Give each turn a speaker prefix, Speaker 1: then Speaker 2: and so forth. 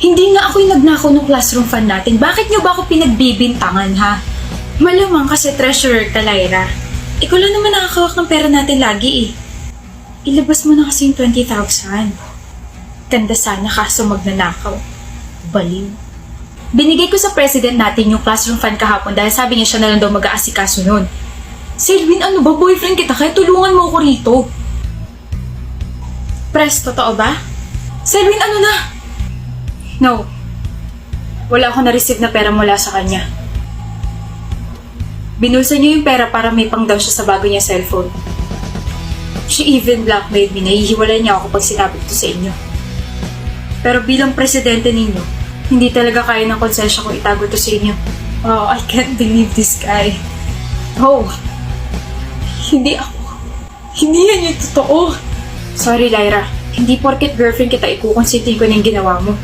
Speaker 1: Hindi nga ako yung nagnakaw ng classroom fund natin. Bakit niyo ba ako pinagbibintangan, ha? Malamang kasi treasurer ka, Lyra. Ikaw lang naman nakakawak ng pera natin lagi, eh. Ilabas mo na kasi yung 20,000. Ganda sana kaso magnanakaw. Baliw. Binigay ko sa president natin yung classroom fund kahapon dahil sabi niya siya na lang daw mag-aasikaso nun. Selwyn, ano ba? Boyfriend kita kaya tulungan mo ako rito. Pres, totoo ba? Selwyn, ano na? No. Wala akong na-receive na pera mula sa kanya. Binulsa niyo yung pera para may pang-down siya sa bago niya cellphone. She even blackmailed me. Nahihiwalay niya ako pag sinabi ko sa inyo. Pero bilang presidente ninyo, hindi talaga kaya ng konsensya kong itago to sa inyo. Wow, I can't believe this guy. Oh, hindi ako. Hindi yan yung totoo. Sorry, Lyra. Hindi porket girlfriend kita ikukonsintin ko ng ginawa mo.